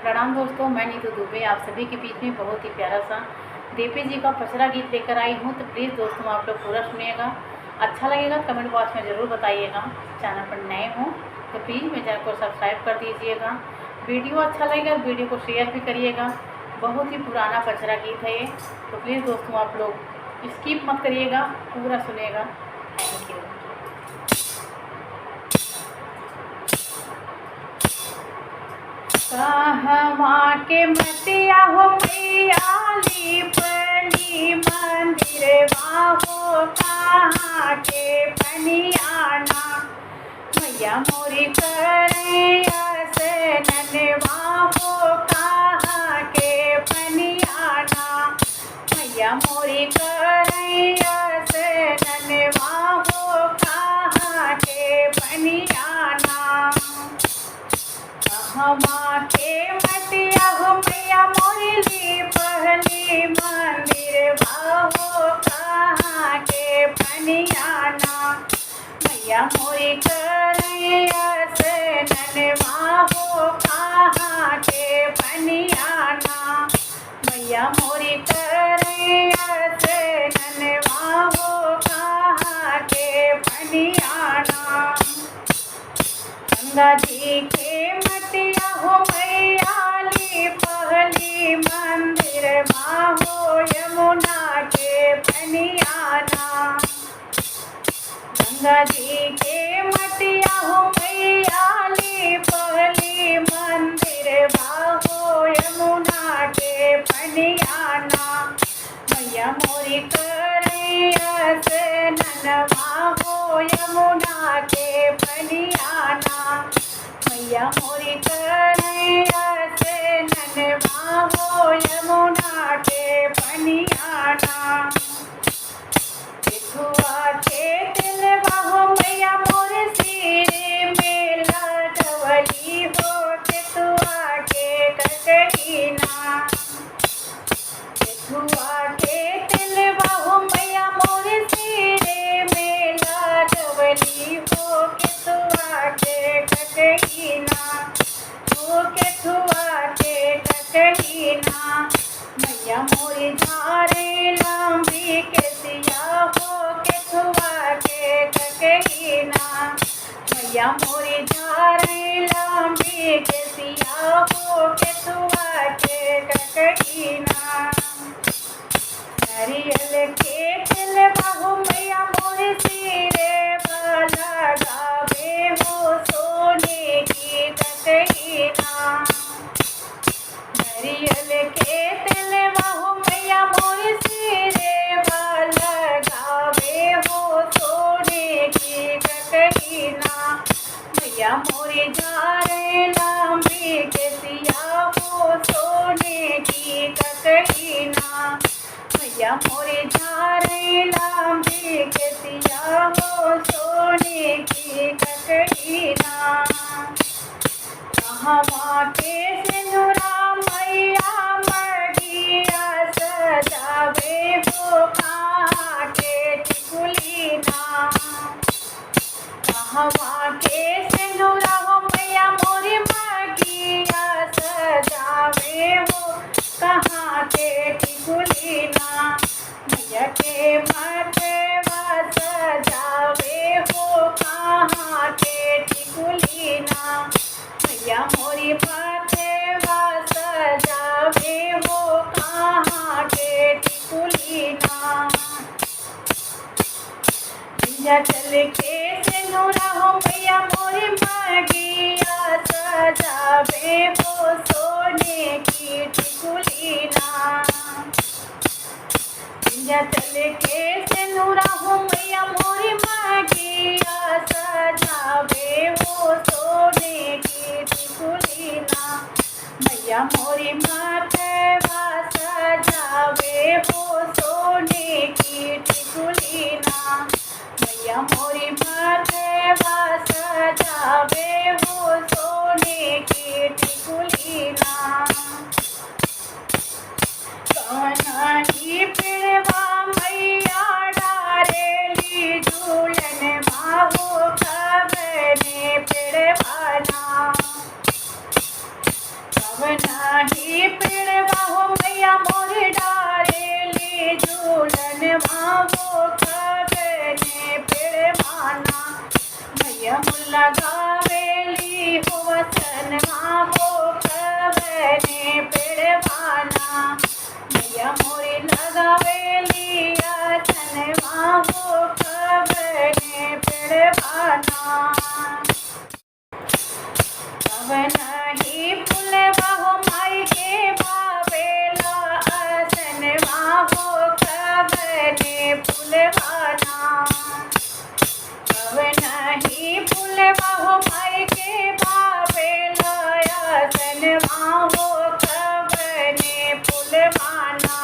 प्रणाम दोस्तों, मैं नीतू दुबे आप सभी के बीच में बहुत ही प्यारा सा देवी जी का पचरा गीत लेकर आई हूँ। तो प्लीज़ दोस्तों आप लोग पूरा सुनिएगा। अच्छा लगेगा कमेंट बॉक्स में ज़रूर बताइएगा। चैनल पर नए हों तो प्लीज़ मेरे चैनल को सब्सक्राइब कर दीजिएगा। वीडियो अच्छा लगेगा तो वीडियो को शेयर भी करिएगा। बहुत ही पुराना पचरा गीत है ये, तो प्लीज़ दोस्तों आप लोग स्किप मत करिएगा, पूरा सुनिएगा। Thank you. कहवा के मटिया हो मैया लीपनी मंदिरवा हो, कहाँ के पनियाना मैया मोरी करैया से ननवा हो, कहाँ के पनियाना मैया मोरी करैया से ननवा हो, कहाँ के पनियाना। कहवा के मटिया हो मैया मोरी पहली मंदिर भाहो, कहाँ के पनियाना मैया मोरी करैया से ननवा हो, कहाँ के पनियाना मैया मोरी करैया से ननवा हो, कहाँ के पनियाना। गंगा जी के मटिया हो मैया ली पहली मंदिर हो, यमुना के पनियाना गंगा जी के मटिया हो मैया ली पहली मंदिर हो, यमुना के पनियाना मैया मोरी करैया से ननवा हो, यमुना के पनियाना मैया मोरी करैया से ननवा हो, यमुना के पनियाना। केथुआ के तिलवा हो मैया मोरे सिरे में लटवली हो, केथुआ के ककहीना केथुआ के तिलवा हो मैया मोरे सिरे में लटवली हो, केथुआ के ककहीना हो, केथुआ के ककहीना मैया मोरी झारे लंबी केसिया हो, केथुआ के ककहीना मैया मोरी झारे लंबी केसिया हो, केथुआ के ककहीना। नारियल के तिलवा हो मैया मोरे सिरे लगावे हो, सोने की ककहीना नारियल के तिलवा हो मैया मोरे सिरे लगावे हो, सोने की ककहीना मैया मोरी झारे लंबी केसिया हो, सोने की ककहीना मैया मोरी झारे लंबी केसिया हो, सोने की ककहीना। कहवा के सिंदूरा मैया मढ़िया सजावे हो, कहाँ के टिकुलीना कहवा के सिंदूरा हो मैया मोरी मढ़िया सजावे हो, कहाँ के टिकुलीना मैया के मथवा सजावे हो, कहाँ के टिकुलीना मैया मोरी फतेवा सजावे हो, कहाँ के टिकुलीना। विंध्याचल के सिंदूरा हो मैया मोरी मढ़िया सजावे हो, सोने की टिकुलीना विंध्याचल के सिंदूरा हो मैया मोरी मढ़िया सजावे हो, सोने की टिकुलीना मैया मोरी माथवा सजावे हो, सोने की टिकुलीना मैया मोरी माथवा सजावे हो, सोने की टिकुलीना। कवनाही पिड़वा मैया डारेली झूलन बाहो, कवने पिड़वाना अब नाही पेड़वा हो मैया मोरी डारेली झूलन मावो खगने पेड़वाना मैया मुल्ला गावेली हो वसन मावो खगने पेड़वाना मैया मोरी लगावेली आसन मावो खगने पेड़वाना अब नहीं फुलवा हो माई के बावेला आसन माहो खगने फुलवाना अब नहीं फुलवा हो माई के बावेला आसन माहो खगने फुलवाना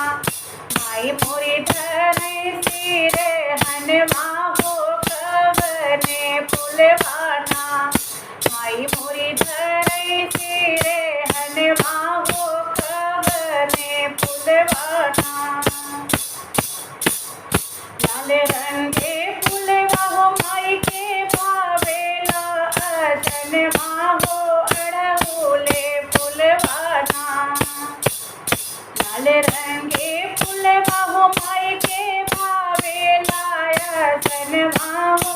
माई मोरी धरई सिरे हनवा हो खगने फुलवाना माई मोरी धरई सिरे हनवा हो खगने फुलवाना लाल रंगे फुलवा हो माई के बावेला आसन माहो अड़हुले फुलवाना लाल रंगे फुलवा हो माई के बावेला आसन माहो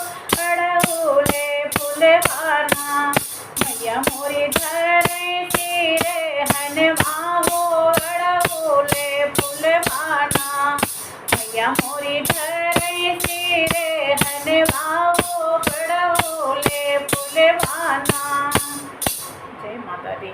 अड़हुले फुलवाना मैया मोरी धरई सिरे हनवा हो अड़हुले फुलवाना मैया मोरी धरई सिरे हनवा हो अड़हुले फुलवाना। जय माता दी।